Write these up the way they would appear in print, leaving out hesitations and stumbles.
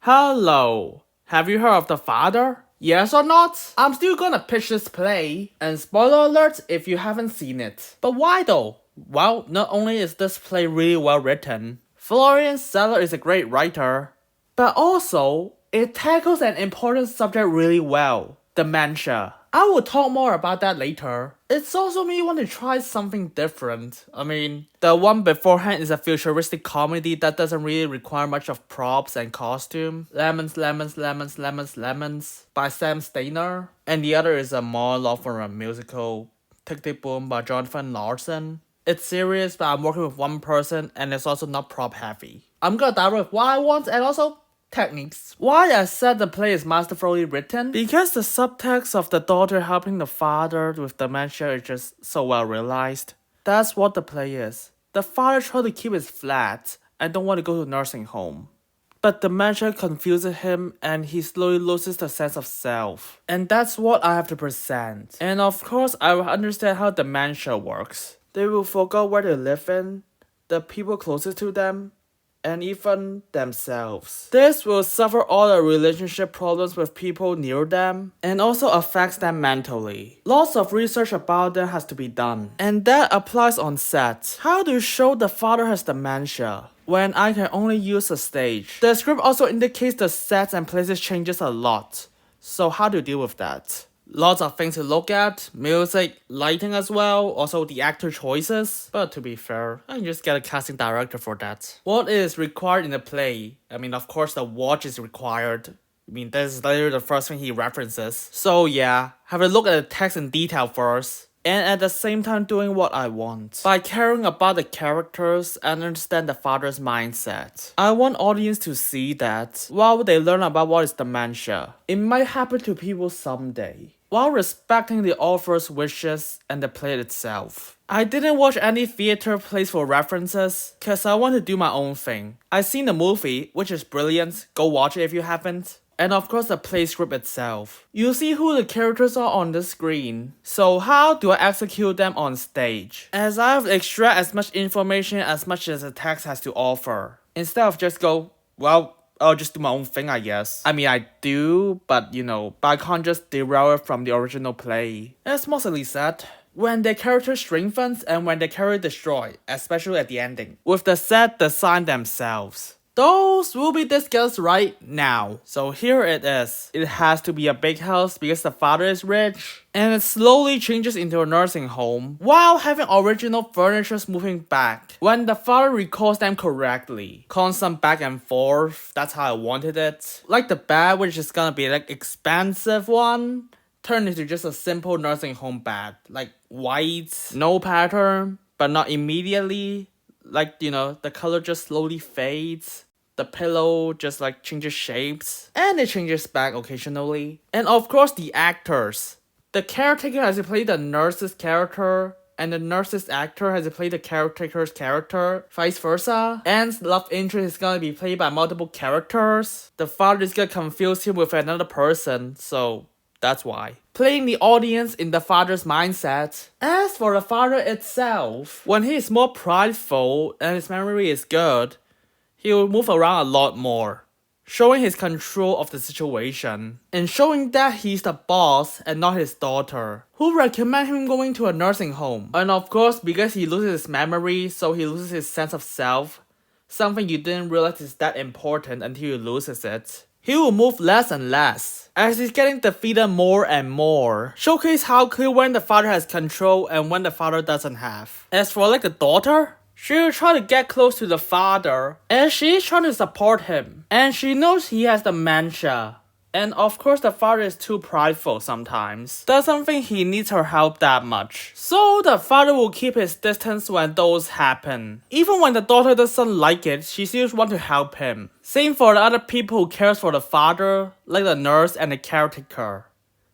Hello. Have you heard of The Father? Yes or not? I'm still gonna pitch this play, and spoiler alert if you haven't seen it. But why though? Well, not only is this play really well written, Florian Zeller is a great writer, but also, it tackles an important subject really well, dementia. I will talk more about that later. It's also me want to try something different. I mean, the one beforehand is a futuristic comedy that doesn't really require much of props and costume. Lemons, Lemons, Lemons, Lemons, Lemons by Sam Steiner. And the other is a monologue from a musical, Tick Tick Boom by Jonathan Larson. It's serious, but I'm working with one person and it's also not prop heavy. I'm gonna dive with what I want and also techniques. Why I said the play is masterfully written? Because the subtext of the daughter helping the father with dementia is just so well realized. That's what the play is. The father tried to keep his flat and don't want to go to nursing home. But dementia confuses him and he slowly loses the sense of self. And that's what I have to present. And of course, I will understand how dementia works. They will forget where they live in, the people closest to them, and even themselves. This will suffer all the relationship problems with people near them, and also affects them mentally. Lots of research about them has to be done. And that applies on set. How to show the father has dementia when I can only use a stage? The script also indicates the sets and places changes a lot. So how to deal with that? Lots of things to look at, music, lighting as well, also the actor choices. But to be fair, I can just get a casting director for that. What is required in the play? I mean, of course the watch is required. I mean, this is literally the first thing he references. So yeah, have a look at the text in detail first. And at the same time doing what I want. By caring about the characters and understand the father's mindset. I want audience to see that while they learn about what is dementia, it might happen to people someday. While respecting the author's wishes and the play itself. I didn't watch any theater plays for references, cause I want to do my own thing. I've seen the movie, which is brilliant, go watch it if you haven't. And of course the play script itself. You see who the characters are on the screen. So how do I execute them on stage? As I have to extract as much information as much as the text has to offer. Instead of just go, well, I'll just do my own thing I guess. I mean I do, but but I can't just derail it from the original play. As mostly said. When the character strengthens and when the character destroyed, especially at the ending. With the set design themselves. Those will be discussed right now. So here it is. It has to be a big house because the father is rich. And it slowly changes into a nursing home while having original furniture moving back. When the father recalls them correctly. Constant back and forth. That's how I wanted it. Like the bed, which is gonna be like expensive one. Turned into just a simple nursing home bed. Like white, no pattern, but not immediately. Like, the color just slowly fades. The pillow just like changes shapes. And it changes back occasionally. And of course the actors. The caretaker has to play the nurse's character. And the nurse's actor has to play the caretaker's character. Vice versa. And love interest is gonna be played by multiple characters. The father is gonna confuse him with another person. So that's why. Playing the audience in the father's mindset. As for the father itself, when he is more prideful and his memory is good, he will move around a lot more, showing his control of the situation, and showing that he's the boss and not his daughter, who recommend him going to a nursing home. And of course, because he loses his memory, so he loses his sense of self, something you didn't realize is that important until you loses it. He will move less and less, as he's getting defeated more and more. Showcase how clear when the father has control and when the father doesn't have. As for like the daughter, she will try to get close to the father, and she is trying to support him. And she knows he has dementia. And of course the father is too prideful sometimes. Doesn't think he needs her help that much. So the father will keep his distance when those happen. Even when the daughter doesn't like it, she still wants to help him. Same for the other people who cares for the father, like the nurse and the caretaker.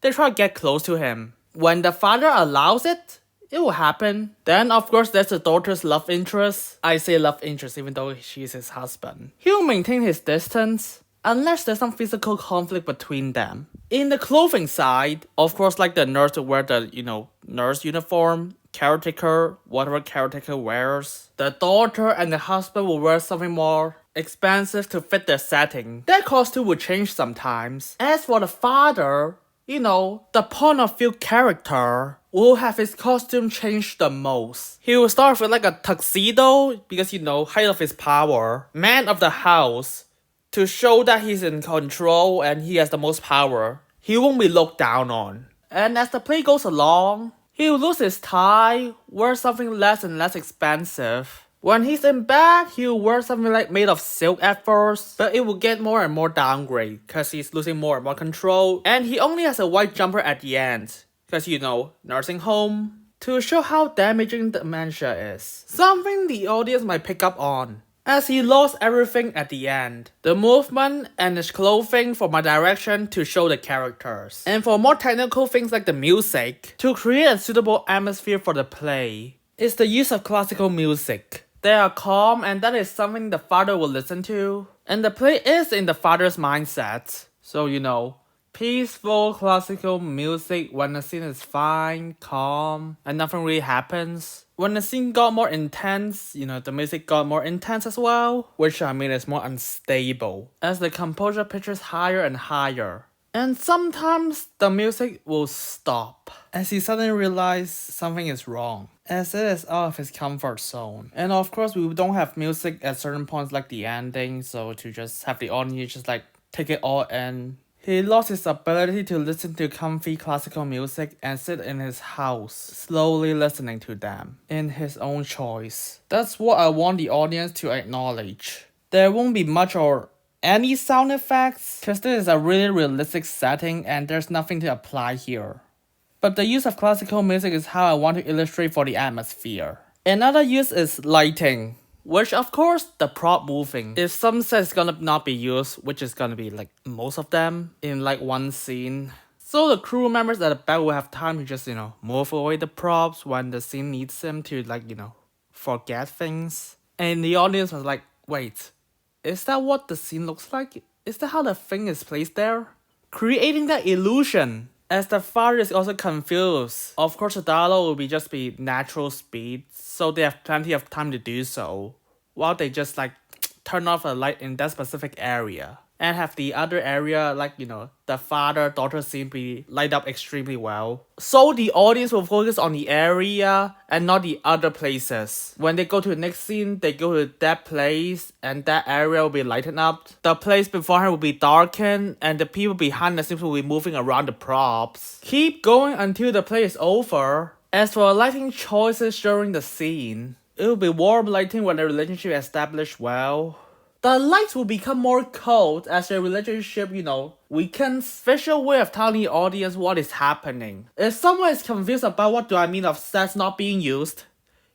They try to get close to him. When the father allows it, it will happen. Then of course there's the daughter's love interest. I say love interest even though she's his husband. He will maintain his distance. Unless there's some physical conflict between them. In the clothing side, of course like the nurse will wear the, nurse uniform, caretaker, whatever caretaker wears. The daughter and the husband will wear something more expensive to fit their setting. Their costume will change sometimes. As for the father, the point of view character will have his costume change the most. He will start with like a tuxedo because height of his power, man of the house, to show that he's in control and he has the most power. He won't be looked down on. And as the play goes along, he will lose his tie, wear something less and less expensive. When he's in bed, he'll wear something like made of silk at first, but it will get more and more downgrade because he's losing more and more control. And he only has a white jumper at the end because nursing home, to show how damaging dementia is. Something the audience might pick up on, as he lost everything at the end. The movement and his clothing for my direction to show the characters. And for more technical things like the music, to create a suitable atmosphere for the play, is the use of classical music. They are calm and that is something the father will listen to. And the play is in the father's mindset. So peaceful classical music when the scene is fine, calm, and nothing really happens. When the scene got more intense, the music got more intense as well, which is more unstable, as the composure pitches higher and higher. And sometimes the music will stop, as he suddenly realizes something is wrong, as it is out of his comfort zone. And of course we don't have music at certain points like the ending, so to just have the audience just take it all in. He lost his ability to listen to comfy classical music and sit in his house, slowly listening to them, in his own choice. That's what I want the audience to acknowledge. There won't be much or any sound effects, because this is a really realistic setting and there's nothing to apply here. But the use of classical music is how I want to illustrate for the atmosphere. Another use is lighting, which of course the prop moving. If some set is gonna not be used, which is gonna be most of them in one scene, so the crew members at the back will have time to just move away the props when the scene needs them to forget things. And the audience was like, wait, is that what the scene looks like? Is that how the thing is placed there? Creating that illusion. As the father is also confused. Of course the dialogue will just be natural speed, so they have plenty of time to do so, while they just turn off a light in that specific area. And have the other area, the father-daughter scene be light up extremely well. So the audience will focus on the area and not the other places. When they go to the next scene, they go to that place and that area will be lightened up. The place beforehand will be darkened and the people behind the scenes will be moving around the props. Keep going until the play is over. As for lighting choices during the scene, it will be warm lighting when the relationship is established well. The lights will become more cold as the relationship, weakens. Visual way of telling the audience what is happening. If someone is confused about what do I mean of sets not being used,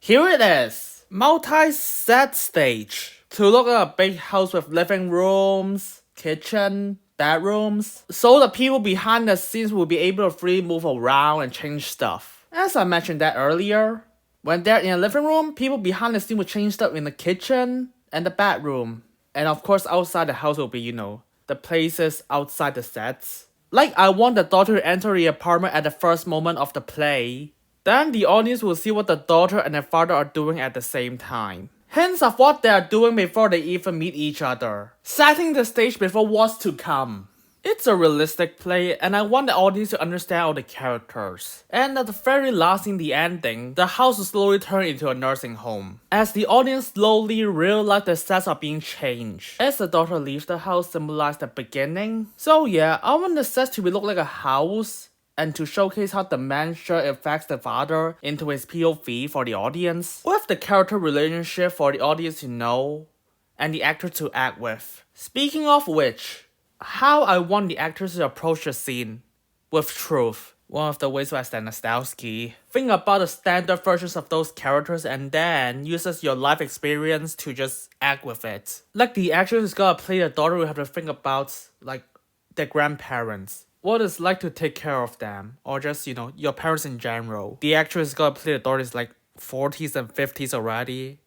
here it is. Multi-set stage. To look at a big house with living rooms, kitchen, bedrooms, so the people behind the scenes will be able to freely move around and change stuff. As I mentioned that earlier, when they're in a living room, people behind the scene will change stuff in the kitchen and the bedroom. And of course outside the house will be, the places outside the sets. I want the daughter to enter the apartment at the first moment of the play. Then the audience will see what the daughter and the father are doing at the same time. Hints of what they are doing before they even meet each other. Setting the stage before what's to come. It's a realistic play and I want the audience to understand all the characters. And at the very last in the ending, the house will slowly turn into a nursing home. As the audience slowly realize the sets are being changed. As the daughter leaves the house symbolize the beginning. So yeah, I want the sets to look like a house and to showcase how dementia affects the father into his POV for the audience. With the character relationship for the audience to know and the actor to act with. Speaking of which, how I want the actors to approach the scene with truth. One of the ways was Stanislavski. Think about the standard versions of those characters and then uses your life experience to just act with it. The actress who's gonna play the daughter will have to think about their grandparents. What it's like to take care of them. Or just, your parents in general. The actress is gonna play the daughter is 40s and 50s already.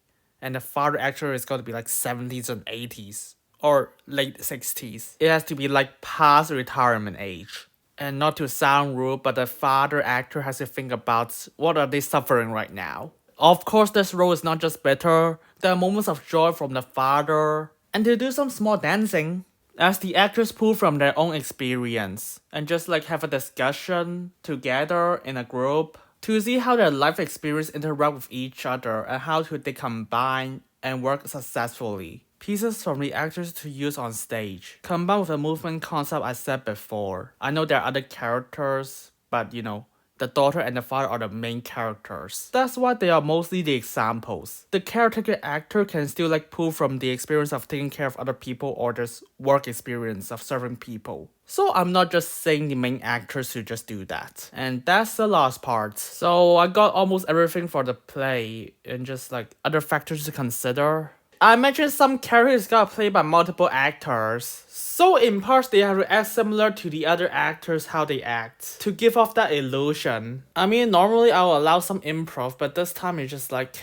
And the father actor is gonna be 70s and 80s. Or late 60s. It has to be past retirement age. And not to sound rude, but the father actor has to think about what are they suffering right now. Of course, this role is not just bitter. There are moments of joy from the father and to do some small dancing, as the actors pull from their own experience and just like have a discussion together in a group to see how their life experience interact with each other and how they combine and work successfully. Pieces from the actors to use on stage, combined with the movement concept I said before. I know there are other characters, but the daughter and the father are the main characters. That's why they are mostly the examples. The caretaker actor can still like pull from the experience of taking care of other people or just work experience of serving people. So I'm not just saying the main actors to just do that. And that's the last part. So I got almost everything for the play and just like other factors to consider. I mentioned some characters got played by multiple actors. So in parts they have to act similar to the other actors how they act to give off that illusion. I mean normally I'll allow some improv, but this time it's just like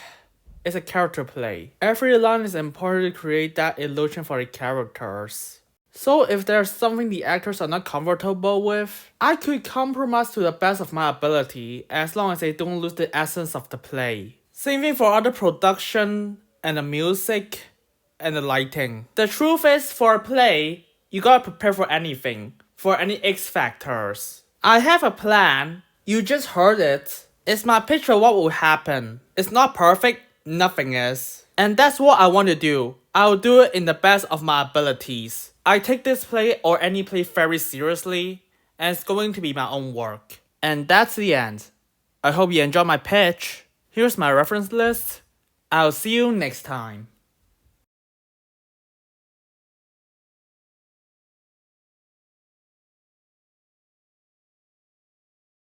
it's a character play. Every line is important to create that illusion for the characters. So if there's something the actors are not comfortable with, I could compromise to the best of my ability as long as they don't lose the essence of the play. Same thing for other production and the music and the lighting. The truth is, for a play, you gotta prepare for anything, for any X factors. I have a plan, you just heard it. It's my picture of what will happen. It's not perfect, nothing is. And that's what I want to do. I'll do it in the best of my abilities. I take this play or any play very seriously, and it's going to be my own work. And that's the end. I hope you enjoyed my pitch. Here's my reference list. I'll see you next time.